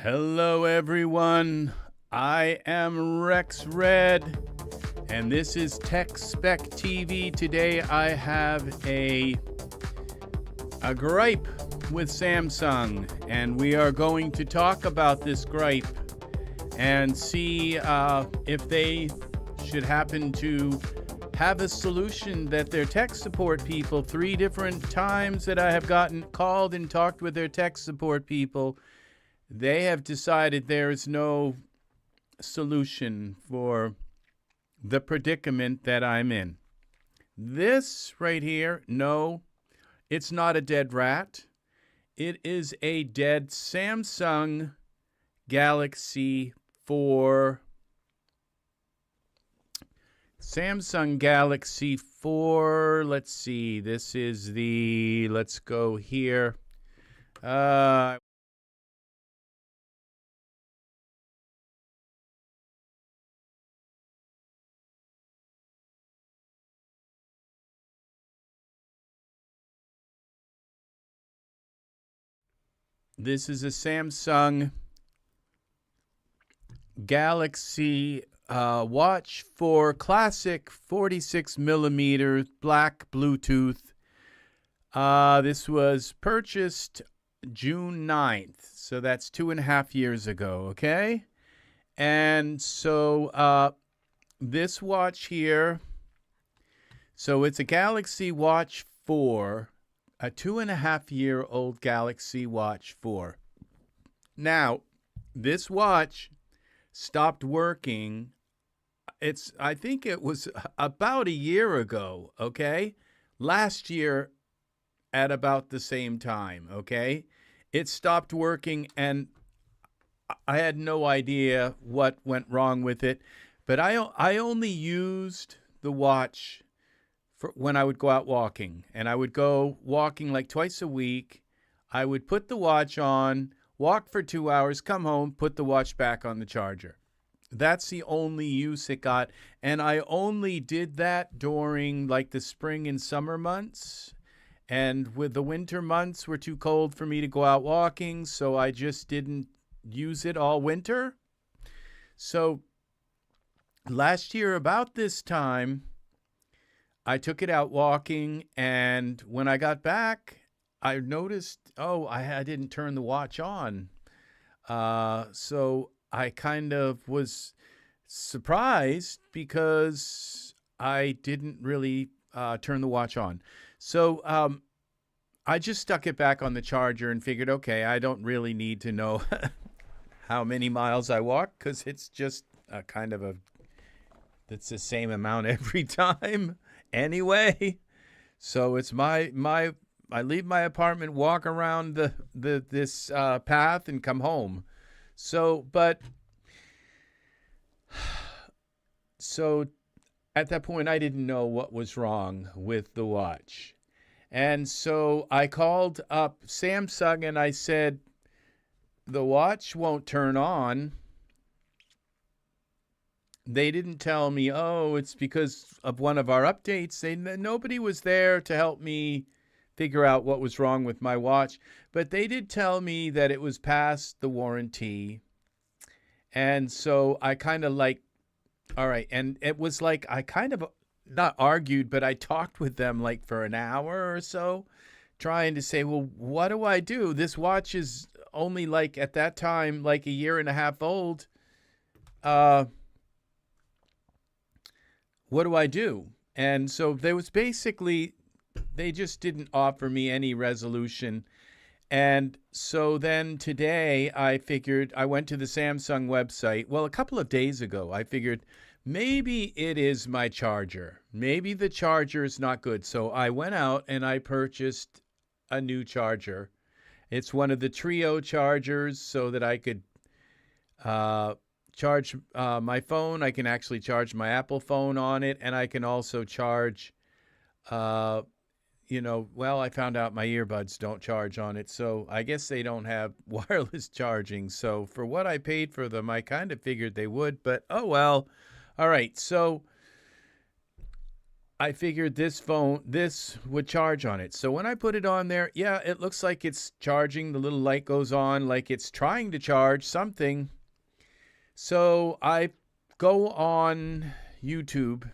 Hello everyone, I am Rex Red, and this is SpecTechTv. Today I have a gripe with Samsung, and we are going to talk about this gripe and see if they should happen to have a solution that their tech support people, 3 different times that I have gotten called and talked with their tech support people, they have decided there is no solution for the predicament that I'm in. This right here, no, it's not a dead rat. It is a dead Samsung Galaxy 4. Samsung Galaxy 4, let's see, this is the, let's go here. This is a Samsung Galaxy Watch 4 Classic 46 millimeter black Bluetooth. This was purchased June 9th, so that's 2.5 years ago, okay? And so this watch here, so it's a Galaxy Watch 4, a 2.5-year-old Galaxy Watch 4. Now, this watch stopped working. I think it was about a year ago, okay? Last year at about the same time, okay? It stopped working, and I had no idea what went wrong with it. But I only used the watch for when I would go out walking, and I would go walking like twice a week. I would put the watch on, walk for 2 hours, come home, put the watch back on the charger. That's the only use it got, and I only did that during like the spring and summer months, and with the winter months were too cold for me to go out walking, so I just didn't use it all winter. So last year about this time, I took it out walking, and when I got back, I noticed, I didn't turn the watch on. So I kind of was surprised because I didn't really turn the watch on. So I just stuck it back on the charger and figured, okay, I don't really need to know how many miles I walk, because it's just it's the same amount every time. Anyway, so it's I leave my apartment, walk around this path, and come home. So at that point, I didn't know what was wrong with the watch, and so I called up Samsung and I said, the watch won't turn on. They didn't tell me, it's because of one of our updates. Nobody was there to help me figure out what was wrong with my watch. But they did tell me that it was past the warranty. And so I kind of all right. And it was like I kind of not argued, but I talked with them like for an hour or so, trying to say, well, what do I do? This watch is only like at that time, like a year and a half old. What do I do? And so there was basically, they just didn't offer me any resolution. And so then today I figured, I went to the Samsung website. Well, a couple of days ago, I figured maybe it is my charger. Maybe the charger is not good. So I went out and I purchased a new charger. It's one of the Trio chargers so that I could charge my phone. I can actually charge my Apple phone on it, and I can also charge, I found out my earbuds don't charge on it, so I guess they don't have wireless charging. So for what I paid for them, I kind of figured they would, but oh well. All right, so I figured this would charge on it. So when I put it on there, yeah, it looks like it's charging. The little light goes on like it's trying to charge something. So I go on YouTube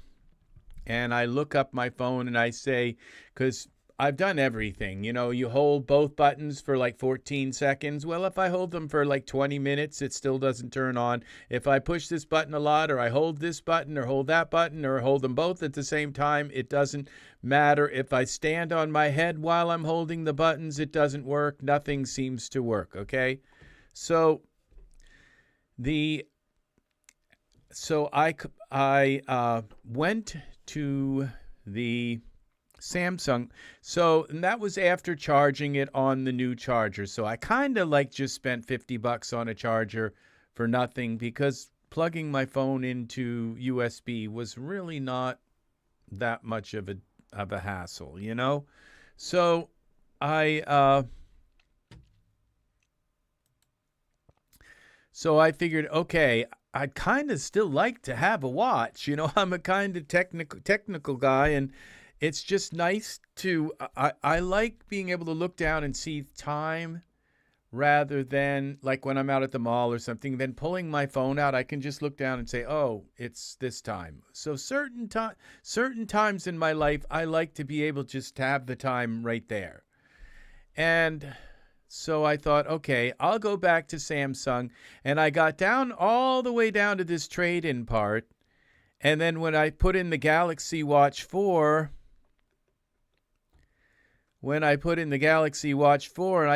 and I look up my phone and I say, because I've done everything. You hold both buttons for like 14 seconds. Well, if I hold them for like 20 minutes, it still doesn't turn on. If I push this button a lot, or I hold this button or hold that button or hold them both at the same time, it doesn't matter. If I stand on my head while I'm holding the buttons, it doesn't work. Nothing seems to work, okay? So I went to the Samsung. And that was after charging it on the new charger. So I kind of like just spent $50 on a charger for nothing, because plugging my phone into USB was really not that much of a hassle, So I figured, okay, I'd kind of still like to have a watch. I'm a kind of technical guy, and it's just nice to, I like being able to look down and see time, rather than like when I'm out at the mall or something, then pulling my phone out, I can just look down and say, oh, it's this time. So certain times in my life, I like to be able just to have the time right there. And so I thought, okay, I'll go back to Samsung. And I got all the way down to this trade-in part. And then when I put in the Galaxy Watch 4, and I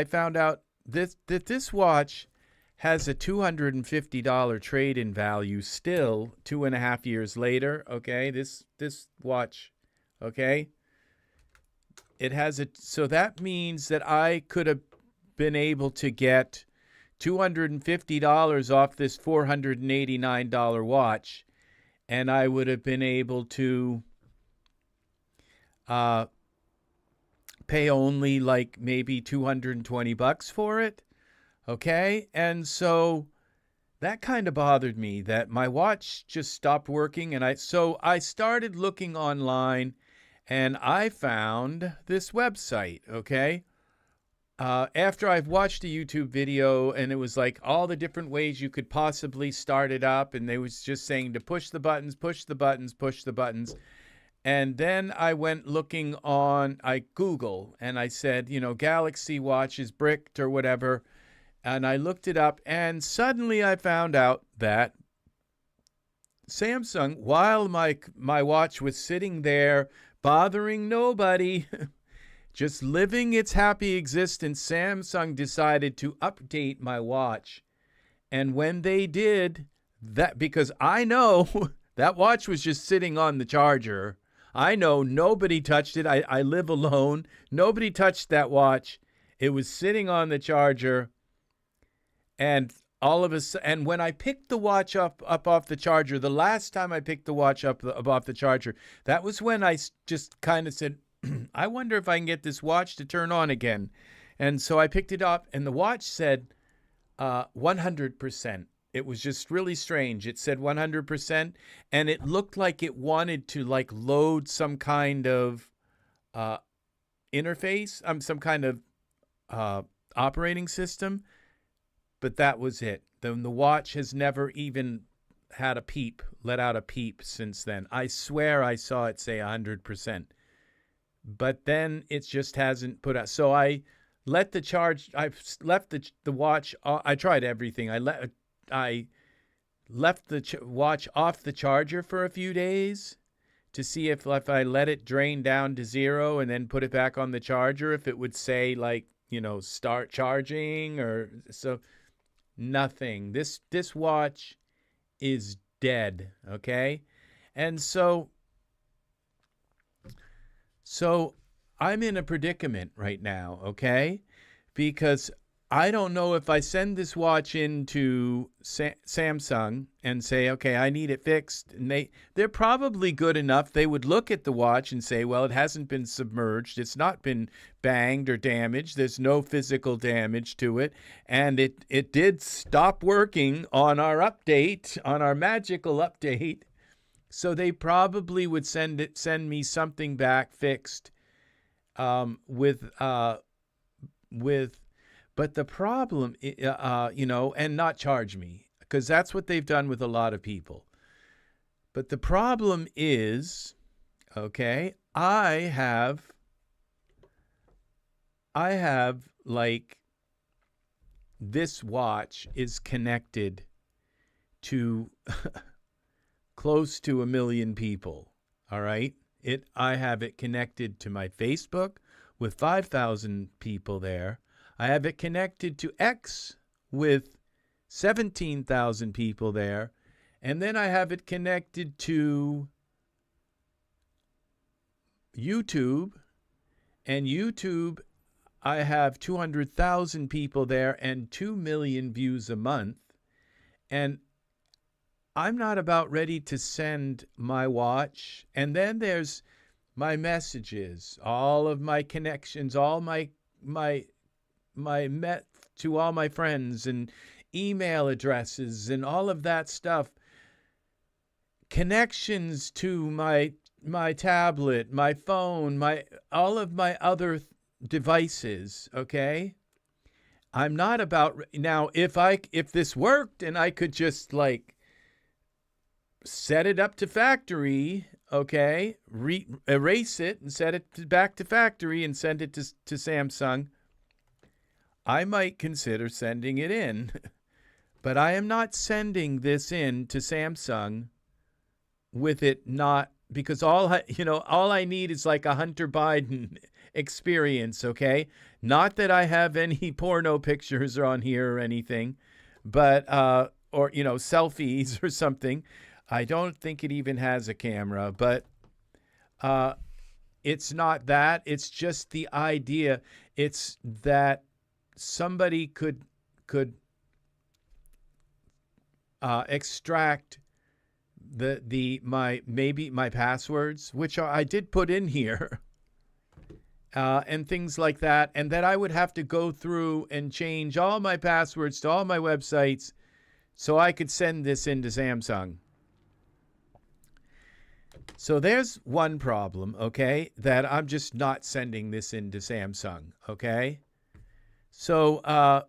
found out that this watch has a $250 trade-in value still 2.5 years later, okay? This watch, okay? It has so that means that I could have been able to get $250 off this $489 watch, and I would have been able to pay only like maybe $220 for it, okay? And so that kind of bothered me, that my watch just stopped working, and so I started looking online, and I found this website, okay? After I've watched a YouTube video, and it was like all the different ways you could possibly start it up, and they was just saying to push the buttons, push the buttons, push the buttons. And then I went looking I Google, and I said, Galaxy Watch is bricked or whatever. And I looked it up, and suddenly I found out that Samsung, while my watch was sitting there bothering nobody, just living its happy existence, Samsung decided to update my watch. And when they did that, because I know that watch was just sitting on the charger. I know nobody touched it. I live alone. Nobody touched that watch. It was sitting on the charger. And and when I picked the watch up off the charger, the last time I picked the watch up off the charger, that was when I just kind of said, I wonder if I can get this watch to turn on again. And so I picked it up, and the watch said 100%. It was just really strange. It said 100%, and it looked like it wanted to like load some kind of interface, some kind of operating system, but that was it. The watch has never even had let out a peep since then. I swear I saw it say 100%, but then it just hasn't put out. So I left the watch. I tried everything. I left the watch off the charger for a few days to see if I let it drain down to 0 and then put it back on the charger, if it would say like, start charging or so. Nothing. This watch is dead, okay? And so I'm in a predicament right now, okay? Because I don't know if I send this watch into Samsung and say, okay, I need it fixed. And they're probably good enough. They would look at the watch and say, well, it hasn't been submerged. It's not been banged or damaged. There's no physical damage to it. And it did stop working on our update, on our magical update. So they probably would send me something back fixed with but the problem, and not charge me, because that's what they've done with a lot of people. But the problem is, okay, I have like, this watch is connected to close to 1 million people. All right. I have it connected to my Facebook with 5,000 people there. I have it connected to X with 17,000 people there. And then I have it connected to YouTube. And YouTube, I have 200,000 people there and 2 million views a month. And I'm not about ready to send my watch. And then there's my messages, all of my connections, all my to all my friends, and email addresses and all of that stuff. Connections to my tablet, my phone, all of my other devices, okay? I'm not about now, if this worked and I could just like set it up to factory, okay, erase it and set it back to factory and send it to Samsung, I might consider sending it in. But I am not sending this in to Samsung with it not, because all I need is like a Hunter Biden experience, okay? Not that I have any porno pictures on here or anything, but or selfies or something. I don't think it even has a camera, but it's not that. It's just the idea. It's that somebody could extract my passwords, which I did put in here, and things like that, and that I would have to go through and change all my passwords to all my websites so I could send this into Samsung. So there's one problem, okay, that I'm just not sending this into Samsung, okay? So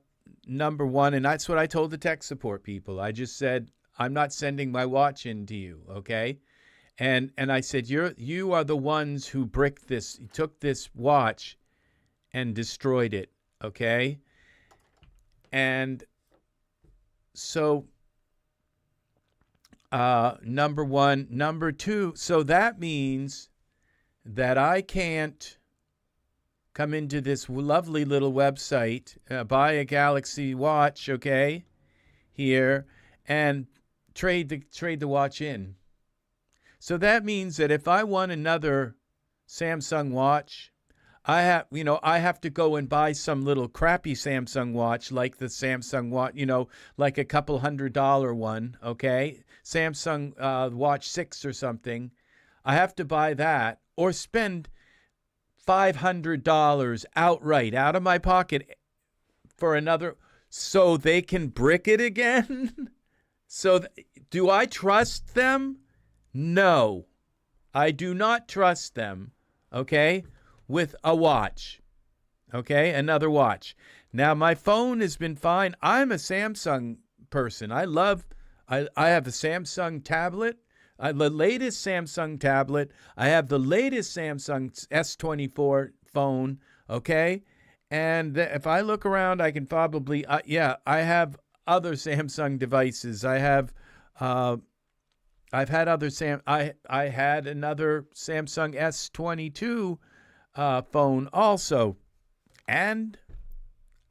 number one, and that's what I told the tech support people. I just said, I'm not sending my watch into you, okay? And I said, you are the ones who took this watch and destroyed it, okay? And so number one. Number two, so that means that I can't come into this lovely little website, buy a Galaxy watch, okay, here, and trade the watch in. So that means that if I want another Samsung watch, I have to go and buy some little crappy Samsung watch, like the Samsung watch, like a couple $100 one, okay? Samsung Watch 6 or something. I have to buy that or spend $500 outright out of my pocket for another, so they can brick it again. So do I trust them? No, I do not trust them, okay, with a watch, okay, another watch. Now, my phone has been fine. I'm a Samsung person. I have a Samsung tablet, the latest Samsung tablet. I have the latest Samsung S24 phone, okay? And if I look around, I can probably, I have other Samsung devices. I've had other I had another Samsung S22 phone also, and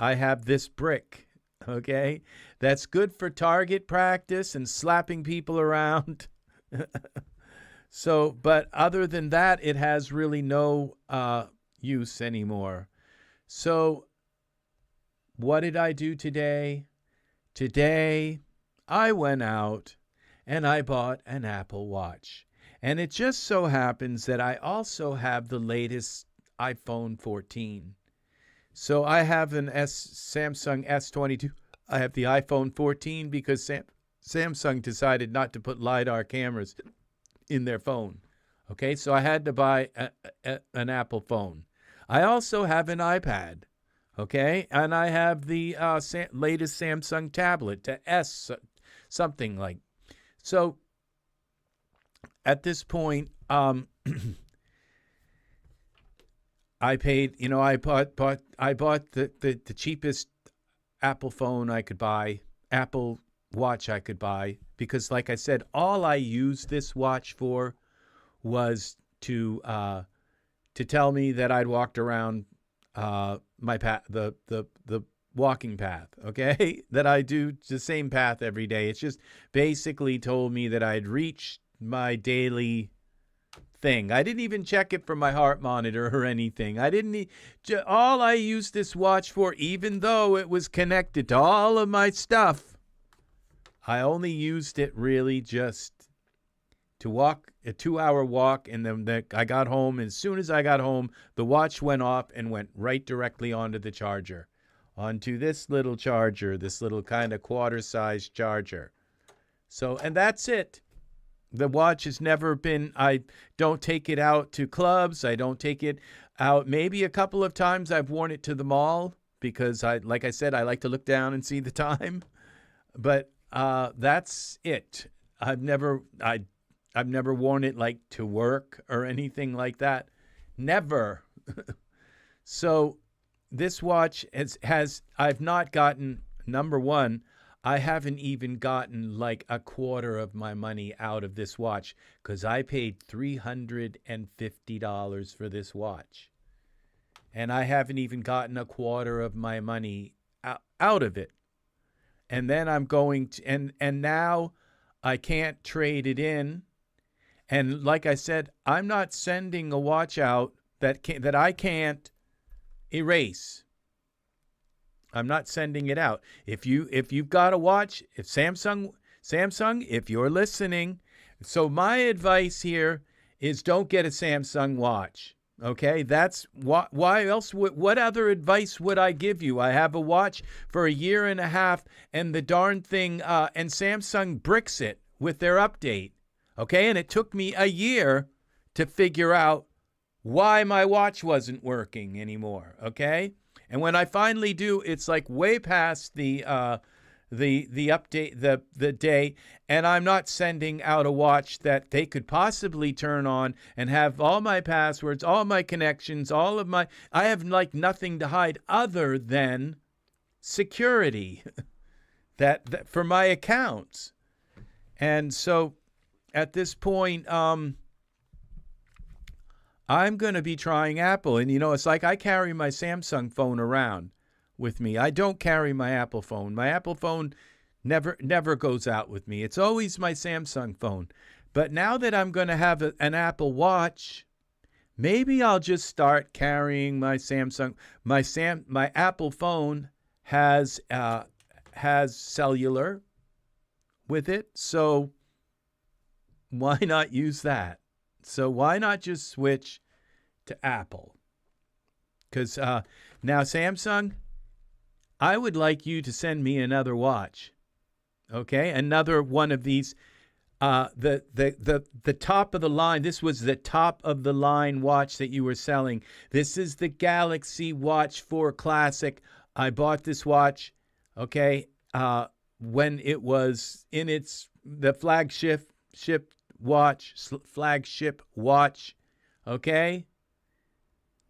I have this brick, okay? That's good for target practice and slapping people around. So, but other than that, it has really no use anymore. So, what did I do today? Today, I went out and I bought an Apple Watch. And it just so happens that I also have the latest iPhone 14. So I have an Samsung S22. I have the iPhone 14 because Samsung decided not to put LiDAR cameras in their phone. Okay, so I had to buy an Apple phone. I also have an iPad. Okay, and I have the latest Samsung tablet, to S something like. So at this point, I paid. I bought the cheapest Apple phone I could buy, Apple Watch I could buy, because, like I said, all I used this watch for was to tell me that I'd walked around my path, the walking path, okay? That I do the same path every day. It's just basically told me that I'd reached my daily thing. I didn't even check it from my heart monitor or anything. I didn't all I used this watch for, even though it was connected to all of my stuff, I only used it really just to walk a 2-hour walk, and then I got home. And as soon as I got home, the watch went off and went right directly onto the charger, onto this little charger, this little kind of quarter-sized charger. So, and that's it. The watch has never been, I don't take it out to clubs. I don't take it out. Maybe a couple of times I've worn it to the mall because like I said, I like to look down and see the time. But that's it. I've never worn it like to work or anything like that. Never. So this watch I've not gotten, number one, I haven't even gotten like a quarter of my money out of this watch, because I paid $350 for this watch. And I haven't even gotten a quarter of my money out of it. And then I'm going to, and now I can't trade it in. And like I said, I'm not sending a watch out that I can't erase. I'm not sending it out. If you've got a watch, if Samsung, if you're listening, so my advice here is don't get a Samsung watch. Okay, that's why else? What other advice would I give you? I have a watch for a year and a half, and the darn thing, and Samsung bricks it with their update. Okay, and it took me a year to figure out why my watch wasn't working anymore. Okay, and when I finally do, it's like way past the update, the day, and I'm not sending out a watch that they could possibly turn on and have all my passwords, all my connections, I have like nothing to hide other than security that for my accounts. And so at this point, I'm going to be trying Apple. And, it's like I carry my Samsung phone around with me. I don't carry my Apple phone. My Apple phone never goes out with me. It's always my Samsung phone. But now that I'm going to have an Apple Watch, maybe I'll just start carrying my Samsung. My Apple phone has cellular with it, so why not use that? So why not just switch to Apple? Because now Samsung, I would like you to send me another watch, okay? Another one of these, the top of the line. This was the top of the line watch that you were selling. This is the Galaxy Watch 4 Classic. I bought this watch, okay, when it was in the flagship watch, okay?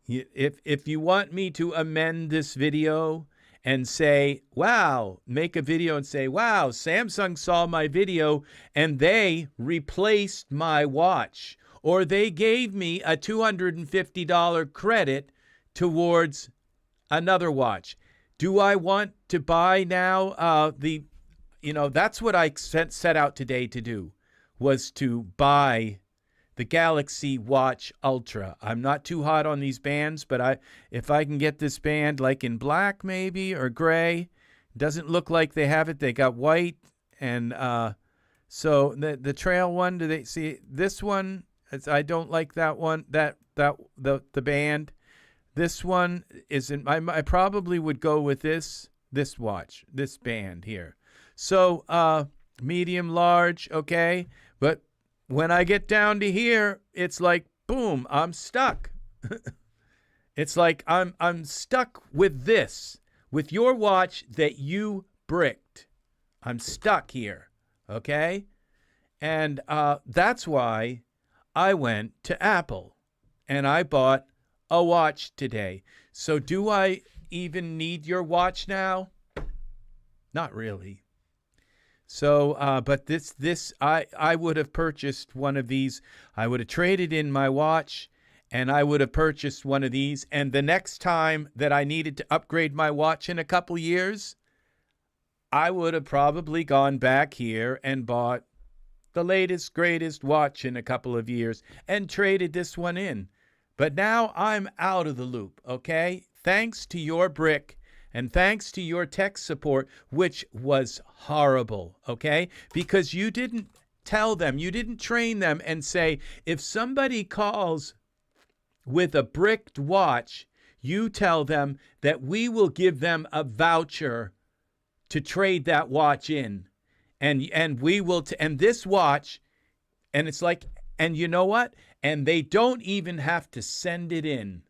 If you want me to amend this video and say, wow, make a video and say, wow, Samsung saw my video and they replaced my watch, or they gave me a $250 credit towards another watch. Do I want to buy now that's what I set out today to do, was to buy the Galaxy Watch Ultra. I'm not too hot on these bands, but if I can get this band like in black maybe or gray, doesn't look like they have it. They got white, and so the trail one. Do they see this one? I don't like that one. The band. This one isn't. I probably would go with this watch, this band here. So medium, large, okay, but when I get down to here, it's like, boom, I'm stuck. It's like I'm stuck with this, with your watch that you bricked. I'm stuck here, okay? And that's why I went to Apple and I bought a watch today. So do I even need your watch now? Not really. So, but I would have purchased one of these. I would have traded in my watch and I would have purchased one of these. And the next time that I needed to upgrade my watch in a couple years, I would have probably gone back here and bought the latest, greatest watch in a couple of years and traded this one in. But now I'm out of the loop, okay? Thanks to your brick and thanks to your tech support, which was horrible, okay? Because you didn't tell them, you didn't train them and say, if somebody calls with a bricked watch, you tell them that we will give them a voucher to trade that watch in. And we will, and this watch, and it's like, and you know what? And they don't even have to send it in.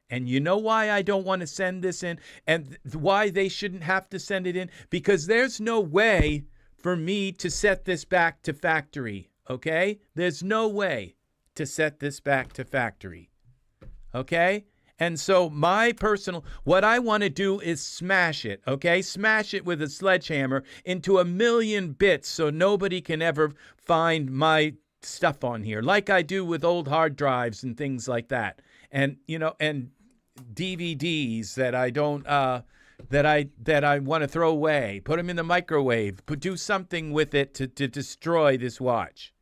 And you know why I don't want to send this in and why they shouldn't have to send it in? Because there's no way for me to set this back to factory, okay? There's no way to set this back to factory, okay? And so what I want to do is smash it, okay? Smash it with a sledgehammer into a million bits so nobody can ever find my stuff on here, like I do with old hard drives and things like that. And, and DVDs that I don't, that I want to throw away, put them in the microwave, do something with it to destroy this watch,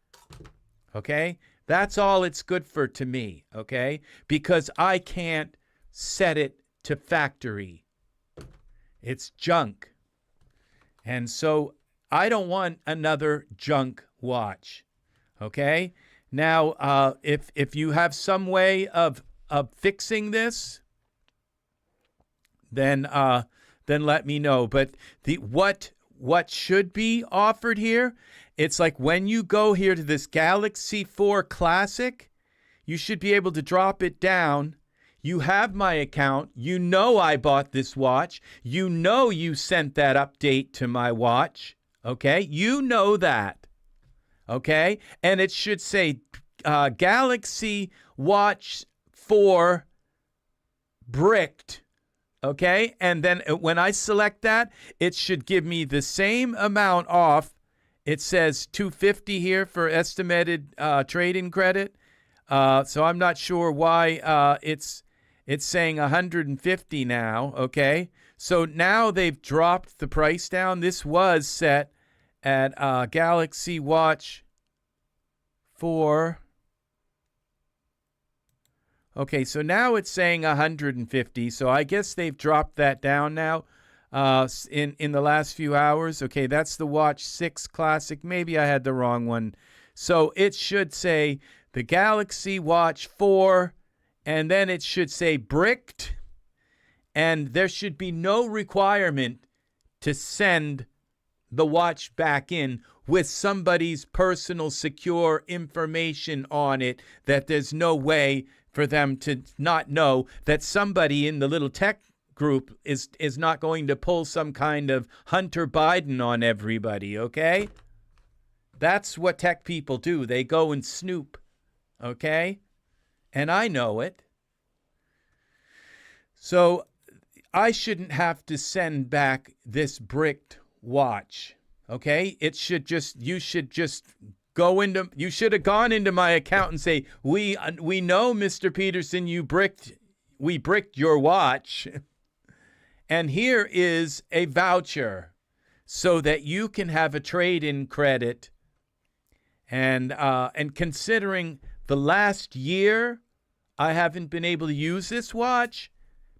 okay? That's all it's good for to me, okay? Because I can't set it to factory. It's junk. And so I don't want another junk watch, okay? Now, if you have some way of fixing this, then let me know. But what should be offered here, it's like when you go here to this Galaxy 4 Classic, you should be able to drop it down. You have my account. You know I bought this watch. You know you sent that update to my watch. Okay? You know that. Okay? And it should say Galaxy Watch 4 bricked. Okay? And then when I select that, it should give me the same amount off. It says $250 here for estimated trade-in credit. So I'm not sure why it's saying $150 now, okay? So now they've dropped the price down. This was set at Galaxy Watch 4. Okay, so now it's saying $150. So I guess they've dropped that down now in the last few hours. Okay, that's the Watch 6 Classic. Maybe I had the wrong one. So it should say the Galaxy Watch 4, and then it should say bricked, and there should be no requirement to send the watch back in with somebody's personal secure information on it, that there's no way for them to not know that somebody in the little tech group is not going to pull some kind of Hunter Biden on everybody, okay? That's what tech people do. They go and snoop, okay? And I know it. So I shouldn't have to send back this bricked watch, okay? You should have gone into my account and say, we know, Mr. Peterson, we bricked your watch. And here is a voucher so that you can have a trade-in credit. And considering the last year, I haven't been able to use this watch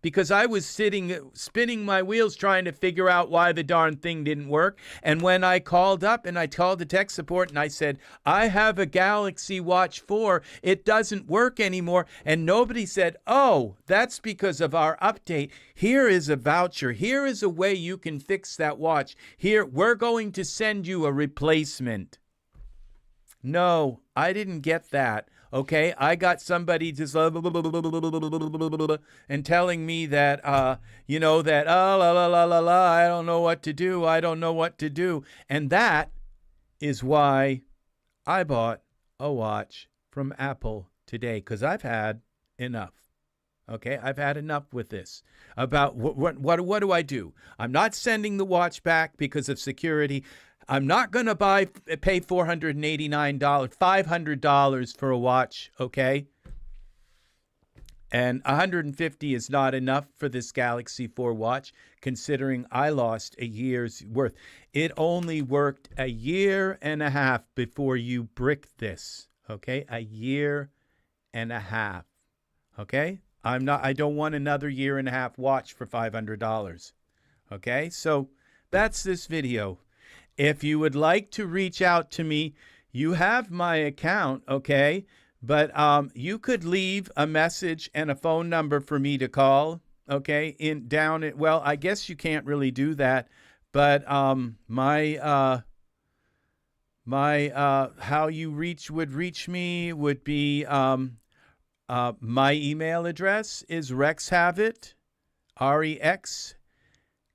because I was spinning my wheels trying to figure out why the darn thing didn't work. And when I called up and I called the tech support and I said, I have a Galaxy Watch 4, it doesn't work anymore. And nobody said, oh, that's because of our update. Here is a voucher. Here is a way you can fix that watch. Here, we're going to send you a replacement. No, I didn't get that. Okay, I got somebody just and telling me that that la la la la la, I don't know what to do. I don't know what to do. And that is why I bought a watch from Apple today, because I've had enough. Okay, I've had enough with this. About what do I do? I'm not sending the watch back because of security. I'm not going to pay $489, $500 for a watch, okay? And $150 is not enough for this Galaxy 4 watch, considering I lost a year's worth. It only worked a year and a half before you bricked this, okay? A year and a half, okay? I don't want another year and a half watch for $500, okay? So that's this video. If you would like to reach out to me, you have my account, okay? But you could leave a message and a phone number for me to call, okay? Well, I guess you can't really do that, but how you would reach me would be my email address is rexhavit, REX.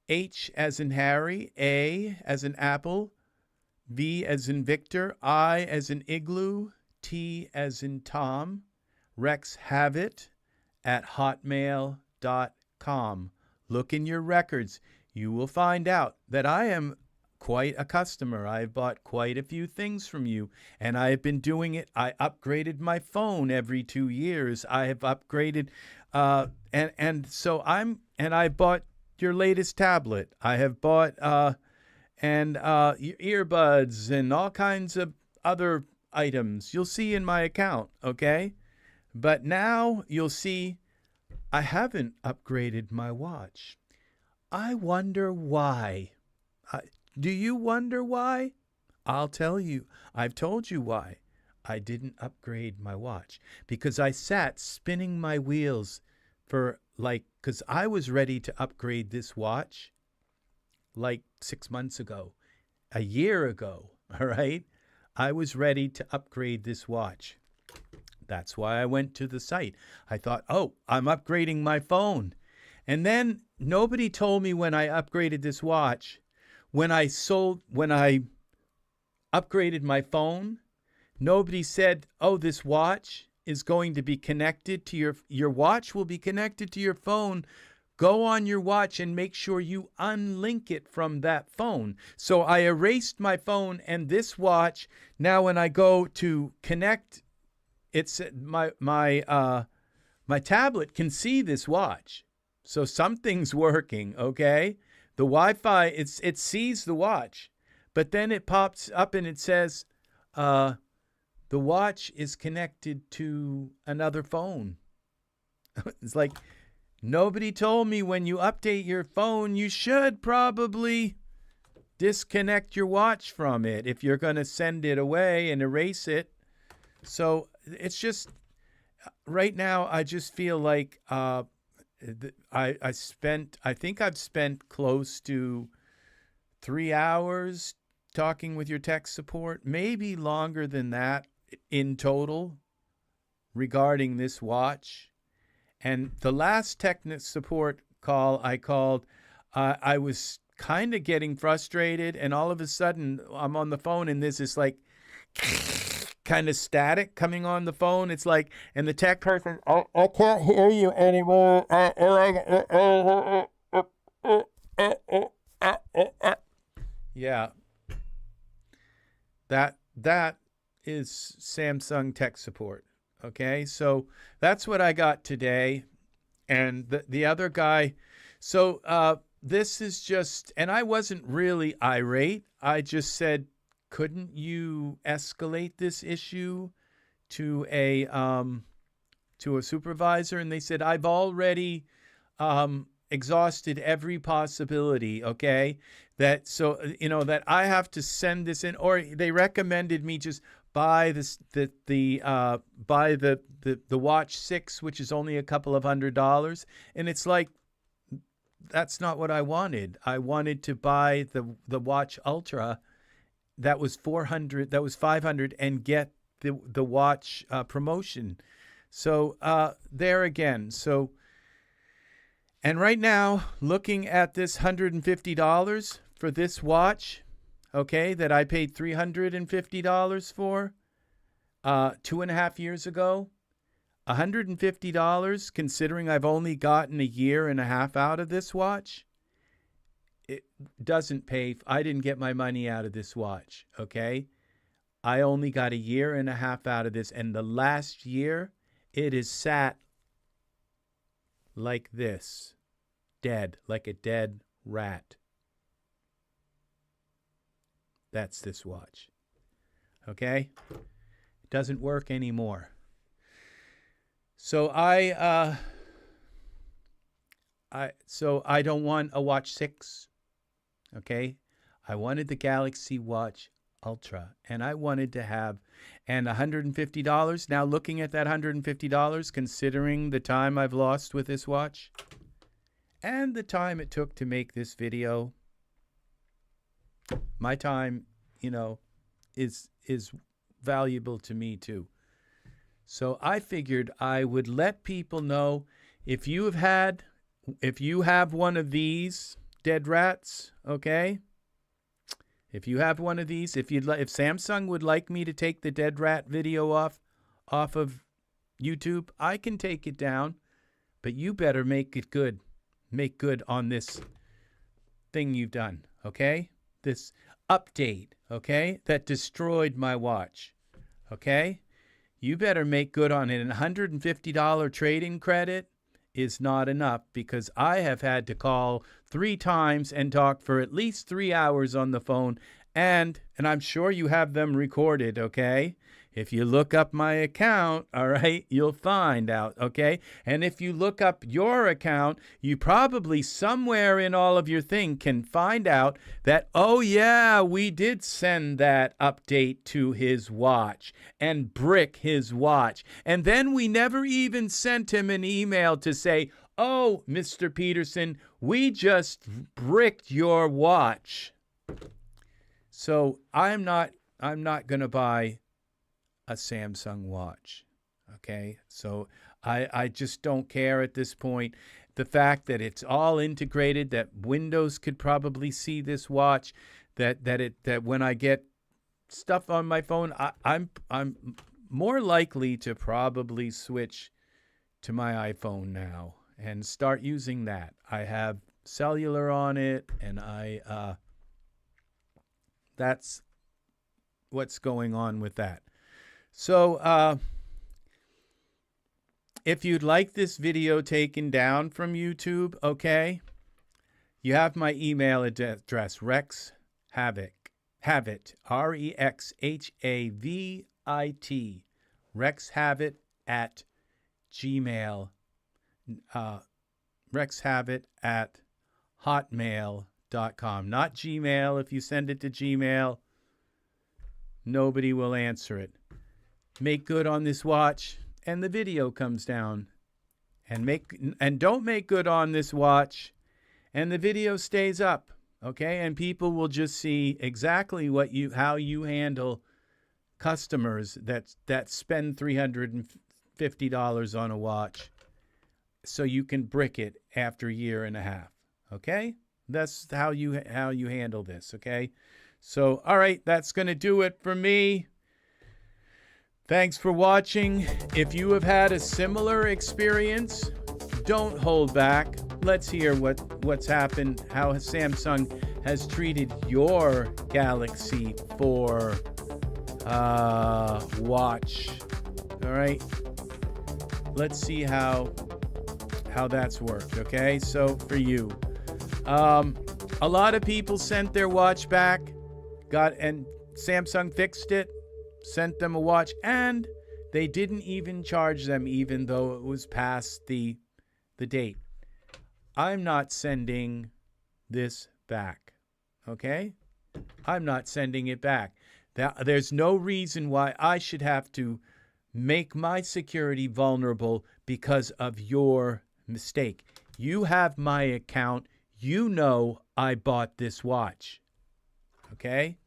H as in Harry, A as in Apple, V as in Victor, I as in Igloo, T as in Tom, rexhavit@hotmail.com. Look in your records. You will find out that I am quite a customer. I've bought quite a few things from you, and I have been doing it. I upgraded my phone every 2 years. I have upgraded, I bought your latest tablet. I have bought earbuds and all kinds of other items you'll see in my account, okay? But now you'll see I haven't upgraded my watch. I wonder why. Do you wonder why? I'll tell you. I've told you why. I didn't upgrade my watch because I sat spinning my wheels because I was ready to upgrade this watch like 6 months ago, a year ago, all right? I was ready to upgrade this watch. That's why I went to the site. I thought, oh, I'm upgrading my phone. And then nobody told me when I upgraded this watch, when I upgraded my phone, nobody said, oh, this watch is going to be connected to your watch will be connected to your phone. Go on your watch and make sure you unlink it from that phone. So I erased my phone, and this watch, now when I go to connect, it's my tablet can see this watch. So something's working, okay? The Wi-Fi, it sees the watch, but then it pops up and it says, the watch is connected to another phone. It's like, nobody told me when you update your phone, you should probably disconnect your watch from it if you're going to send it away and erase it. So it's just, right now, I just feel like I think I've spent close to 3 hours talking with your tech support, maybe longer than that in total regarding this watch. And the last tech support call I called, I was kind of getting frustrated, and all of a sudden I'm on the phone and there's this like kind of static coming on the phone. It's like, and the tech person, I can't hear you anymore. Yeah. That is Samsung tech support. Okay, so that's what I got today. And the other guy, so this is just, and I wasn't really irate. I just said, couldn't you escalate this issue to a supervisor? And they said, I've already exhausted every possibility, okay? That I have to send this in, or they recommended me just buy the Watch 6, which is only a couple of $100s. And it's like, that's not what I wanted. I wanted to buy the Watch Ultra, that was 400, that was 500, and get the watch promotion. So there again. So, and right now, looking at this $150 for this watch, okay, that I paid $350 for 2.5 years ago, $150, considering I've only gotten a year and a half out of this watch, it doesn't pay. I didn't get my money out of this watch, okay? I only got a year and a half out of this, and the last year, it is sat like this, dead, like a dead rat. That's this watch, okay? It doesn't work anymore. So I don't want a Watch 6, okay? I wanted the Galaxy Watch Ultra, and I wanted to have, and $150, now looking at that $150, considering the time I've lost with this watch, and the time it took to make this video, my time, you know, is valuable to me too. So I figured I would let people know, if you have one of these dead rats, okay? If you have one of these, if Samsung would like me to take the dead rat video off of YouTube, I can take it down, but you better make it good. Make good on this thing you've done, okay? This update, okay, that destroyed my watch, okay? You better make good on it. And $150 trade-in credit is not enough, because I have had to call 3 times and talk for at least 3 hours on the phone, and I'm sure you have them recorded, okay? If you look up my account, all right, you'll find out, okay? And if you look up your account, you probably somewhere in all of your thing can find out that, oh yeah, we did send that update to his watch and brick his watch. And then we never even sent him an email to say, oh, Mr. Peterson, we just bricked your watch. So I'm not going to buy a Samsung watch, okay? So I just don't care at this point. The fact that it's all integrated, that Windows could probably see this watch, that when I get stuff on my phone, I'm more likely to probably switch to my iPhone now and start using that. I have cellular on it, and that's what's going on with that. So if you'd like this video taken down from YouTube, okay, you have my email address, rexhavit, REXHAVIT, rexhavit at Gmail, rexhavit at hotmail.com. Not Gmail. If you send it to Gmail, nobody will answer it. Make good on this watch, and the video comes down. And don't make good on this watch, and the video stays up, okay? And people will just see exactly how you handle customers that spend $350 on a watch, so you can brick it after a year and a half, okay? That's how you handle this, okay? So, all right, that's going to do it for me. Thanks for watching. If you have had a similar experience, don't hold back. Let's hear what's happened, how Samsung has treated your Galaxy 4 watch. All right, let's see how that's worked, okay? So for you, a lot of people sent their watch back, and Samsung fixed it, sent them a watch, and they didn't even charge them, even though it was past the date. I'm not sending this back, okay? I'm not sending it back. There's no reason why I should have to make my security vulnerable because of your mistake. You have my account. You know I bought this watch, okay?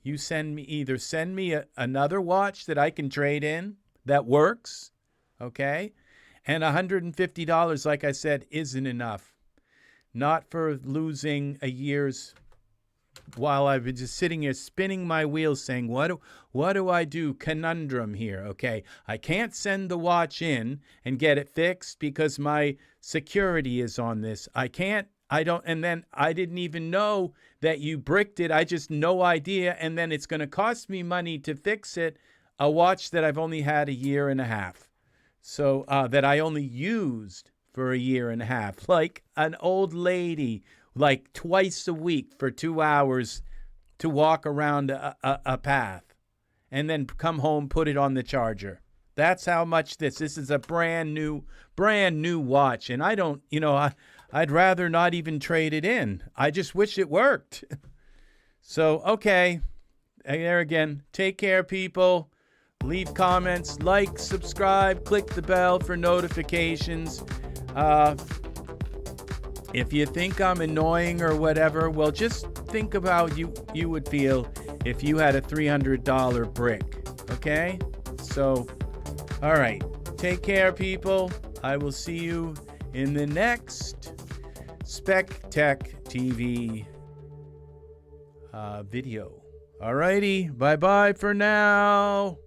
you either send me another watch that I can trade in that works, okay? And $150, like I said, isn't enough. Not for losing a year's, while I've been just sitting here spinning my wheels saying, what do I do? Conundrum here, okay? I can't send the watch in and get it fixed because my security is on this. And then I didn't even know that you bricked it. I just no idea. And then it's going to cost me money to fix it, a watch that I've only had a year and a half. So that I only used for a year and a half, like an old lady, like twice a week for 2 hours to walk around a path and then come home, put it on the charger. That's how much this is a brand new watch. And I don't, I'd rather not even trade it in. I just wish it worked. So, okay. There again. Take care, people. Leave comments, like, subscribe, click the bell for notifications. If you think I'm annoying or whatever, well, just think about you would feel if you had a $300 brick, okay? So, all right. Take care, people. I will see you in the next SpecTechTv video. All righty. Bye-bye for now.